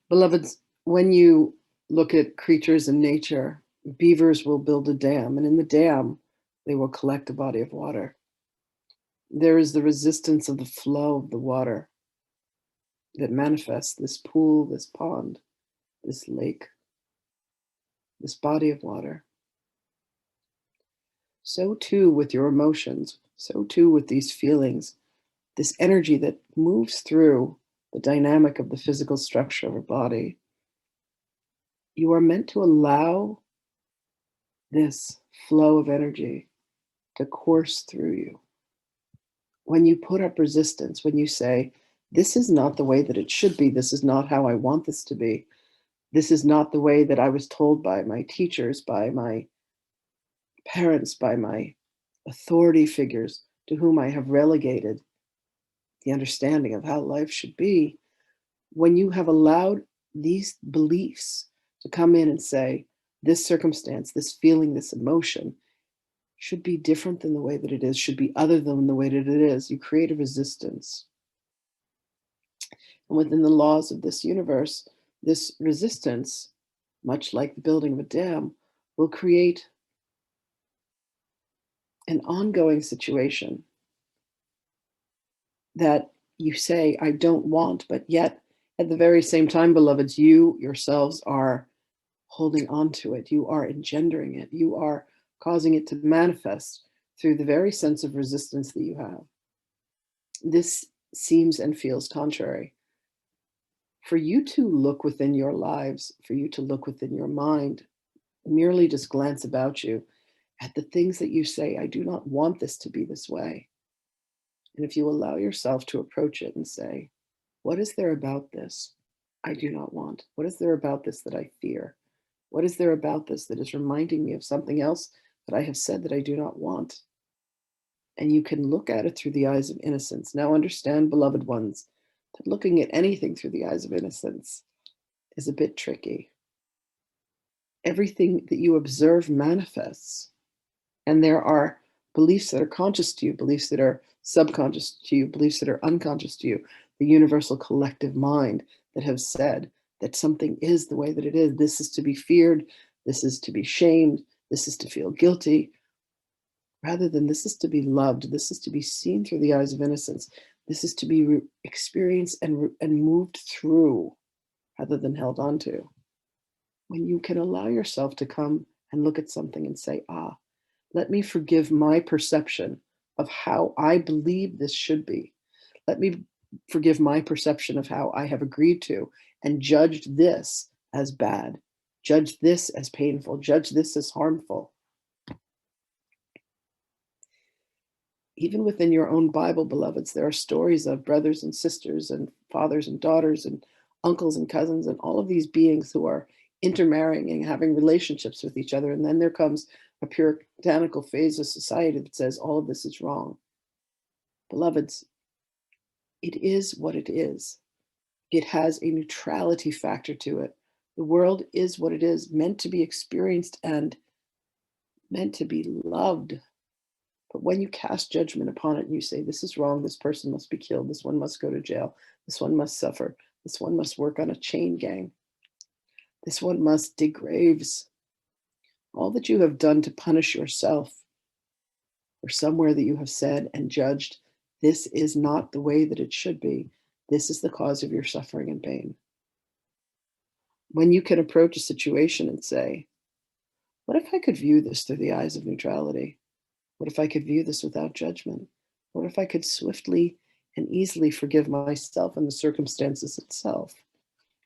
Beloveds, when you look at creatures in nature, beavers will build a dam, and in the dam, they will collect a body of water. There is the resistance of the flow of the water that manifests this pool, this pond, this lake, this body of water. So too with your emotions, so too with these feelings, this energy that moves through the dynamic of the physical structure of a body. You are meant to allow this flow of energy to course through you. When you put up resistance, when you say, this is not the way that it should be, this is not how I want this to be, this is not the way that I was told by my teachers, by my parents, by my authority figures to whom I have relegated the understanding of how life should be, when you have allowed these beliefs to come in and say, this circumstance, this feeling, this emotion should be different than the way that it is, should be other than the way that it is, you create a resistance. And within the laws of this universe, this resistance, much like the building of a dam, will create an ongoing situation that you say, I don't want, but yet at the very same time, beloveds, you yourselves are holding on to it. You are engendering it. You are causing it to manifest through the very sense of resistance that you have. This seems and feels contrary. For you to look within your lives, for you to look within your mind, merely just glance about you at the things that you say, I do not want this to be this way. And if you allow yourself to approach it and say, what is there about this I do not want? What is there about this that I fear? What is there about this that is reminding me of something else that I have said that I do not want? And you can look at it through the eyes of innocence. Now understand, beloved ones, that looking at anything through the eyes of innocence is a bit tricky. Everything that you observe manifests, and there are beliefs that are conscious to you, beliefs that are subconscious to you, beliefs that are unconscious to you, the universal collective mind that have said that something is the way that it is. This is to be feared, this is to be shamed, this is to feel guilty, rather than this is to be loved, this is to be seen through the eyes of innocence, this is to be experienced and moved through, rather than held onto. When you can allow yourself to come and look at something and say, let me forgive my perception of how I believe this should be. Let me forgive my perception of how I have agreed to and judged this as bad, judge this as painful, judge this as harmful. Even within your own Bible, beloveds, there are stories of brothers and sisters and fathers and daughters and uncles and cousins and all of these beings who are intermarrying and having relationships with each other. And then there comes a puritanical phase of society that says all of this is wrong. Beloveds, it is what it is. It has a neutrality factor to it. The world is what it is, meant to be experienced and meant to be loved. But when you cast judgment upon it and you say, this is wrong, this person must be killed, this one must go to jail, this one must suffer, this one must work on a chain gang, this one must dig graves, all that you have done to punish yourself, or somewhere that you have said and judged, this is not the way that it should be, this is the cause of your suffering and pain. When you can approach a situation and say, what if I could view this through the eyes of neutrality? What if I could view this without judgment? What if I could swiftly and easily forgive myself and the circumstances itself?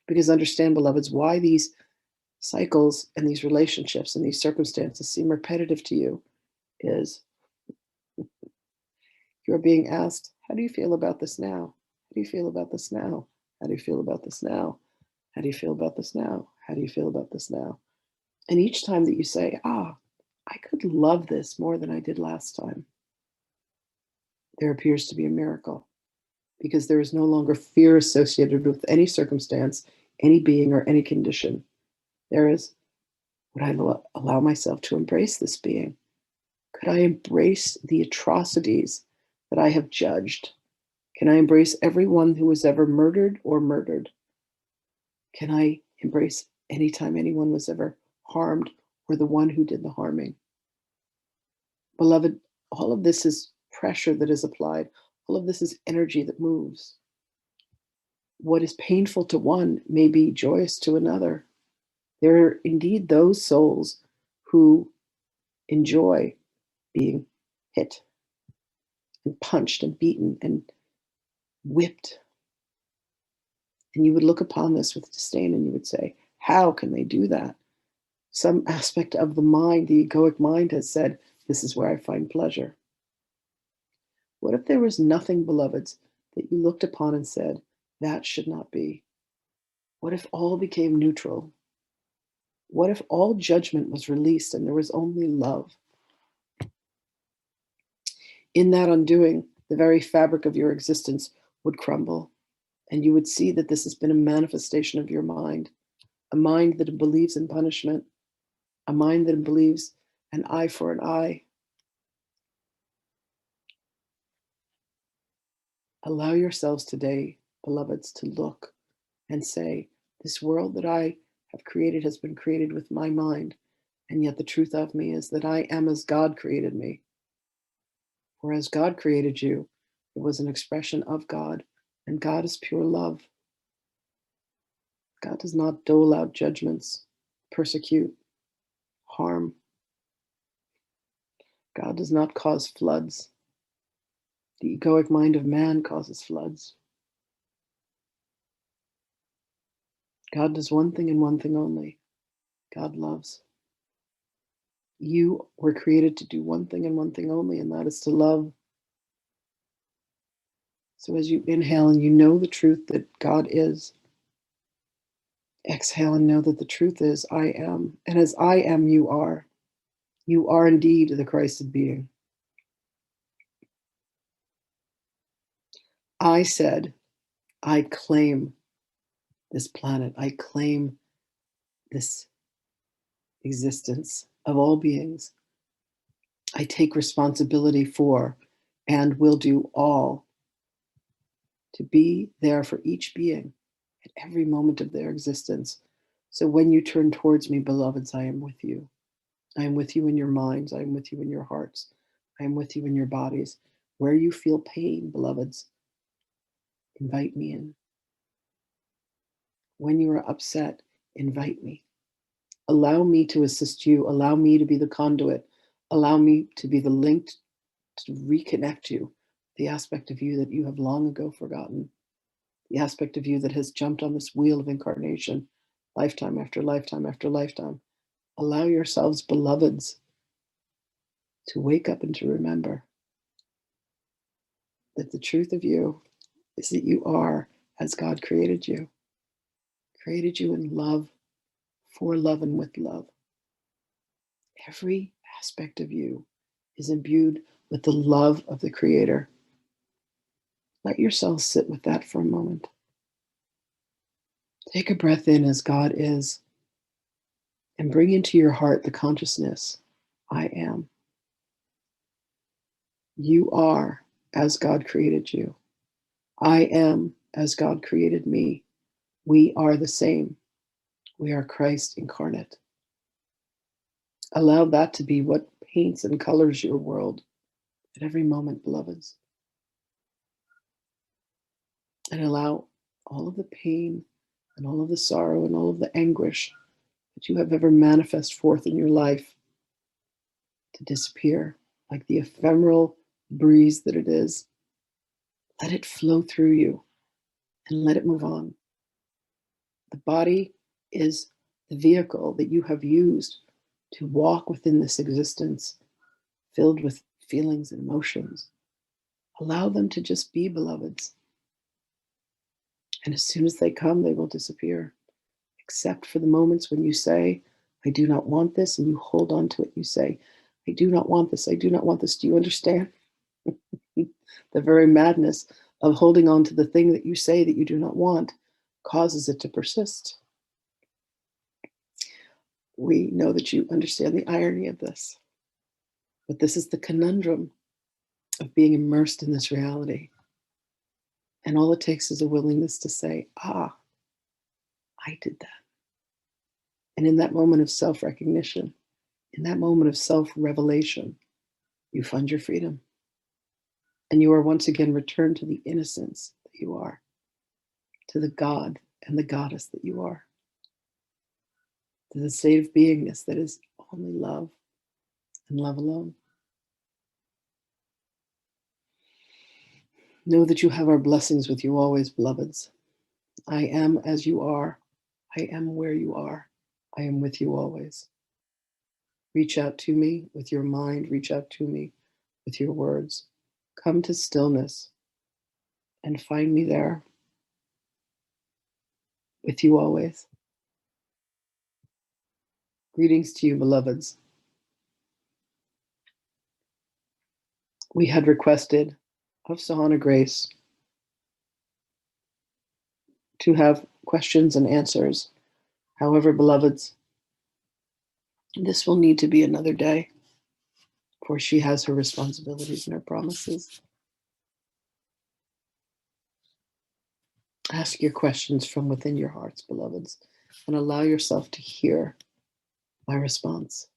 Because understand, beloveds, why these cycles and these relationships and these circumstances seem repetitive to you is you're being asked, how do you feel about this now? How do you feel about this now? How do you feel about this now? How do you feel about this now? How do you feel about this now? And each time that you say, I could love this more than I did last time, there appears to be a miracle, because there is no longer fear associated with any circumstance, any being, or any condition. There is, would I allow myself to embrace this being? Could I embrace the atrocities that I have judged? Can I embrace everyone who was ever murdered or murdered? Can I embrace anytime anyone was ever harmed or the one who did the harming? Beloved, all of this is pressure that is applied. All of this is energy that moves. What is painful to one may be joyous to another. There are indeed those souls who enjoy being hit and punched and beaten and whipped. And you would look upon this with disdain and you would say, how can they do that? Some aspect of the mind, the egoic mind, has said, this is where I find pleasure. What if there was nothing, beloveds, that you looked upon and said, that should not be? What if all became neutral? What if all judgment was released and there was only love? In that undoing, the very fabric of your existence would crumble, and you would see that this has been a manifestation of your mind, a mind that believes in punishment, a mind that believes an eye for an eye. Allow yourselves today, beloveds, to look and say, this world that I have created has been created with my mind, and yet the truth of me is that I am as God created me. For as God created you, it was an expression of God, and God is pure love. God does not dole out judgments, persecute, harm. God does not cause floods. The egoic mind of man causes floods. God does one thing and one thing only. God loves. You were created to do one thing and one thing only, and that is to love. So as you inhale and you know the truth that God is, exhale and know that the truth is I am. And as I am, you are. You are indeed the Christed being. I said, I claim this planet. I claim this existence of all beings. I take responsibility for and will do all to be there for each being at every moment of their existence. So when you turn towards me, beloveds, I am with you. I am with you in your minds. I am with you in your hearts. I am with you in your bodies. Where you feel pain, beloveds, invite me in. When you are upset, invite me. Allow me to assist you. Allow me to be the conduit. Allow me to be the link to reconnect you, the aspect of you that you have long ago forgotten, the aspect of you that has jumped on this wheel of incarnation, lifetime after lifetime after lifetime. Allow yourselves, beloveds, to wake up and to remember that the truth of you is that you are as God created you in love, for love, and with love. Every aspect of you is imbued with the love of the Creator. Let yourself sit with that for a moment. Take a breath in as God is, and bring into your heart the consciousness, I am. You are as God created you. I am as God created me. We are the same. We are Christ incarnate. Allow that to be what paints and colors your world at every moment, beloveds. And allow all of the pain and all of the sorrow and all of the anguish that you have ever manifest forth in your life to disappear like the ephemeral breeze that it is. Let it flow through you and let it move on. The body is the vehicle that you have used to walk within this existence filled with feelings and emotions. Allow them to just be, beloveds. And as soon as they come, they will disappear, except for the moments when you say, I do not want this, and you hold on to it. You say, I do not want this. I do not want this. Do you understand? The very madness of holding on to the thing that you say that you do not want causes it to persist. We know that you understand the irony of this, but this is the conundrum of being immersed in this reality. And all it takes is a willingness to say, I I did that. And in that moment of self-recognition, in that moment of self-revelation, you find your freedom. And you are once again returned to the innocence that you are, to the God and the goddess that you are, to the state of beingness that is only love and love alone. Know that you have our blessings with you always, beloveds. I am as you are. I am where you are. I am with you always. Reach out to me with your mind. Reach out to me with your words. Come to stillness and find me there with you always. Greetings to you, beloveds. We had requested of Sahana Grace to have questions and answers. However, beloveds, this will need to be another day, for she has her responsibilities and her promises. Ask your questions from within your hearts, beloveds, and allow yourself to hear my response.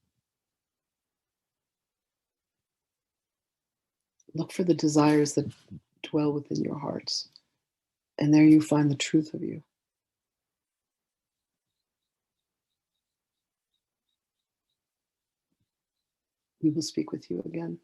Look for the desires that dwell within your hearts, and there you find the truth of you. We will speak with you again.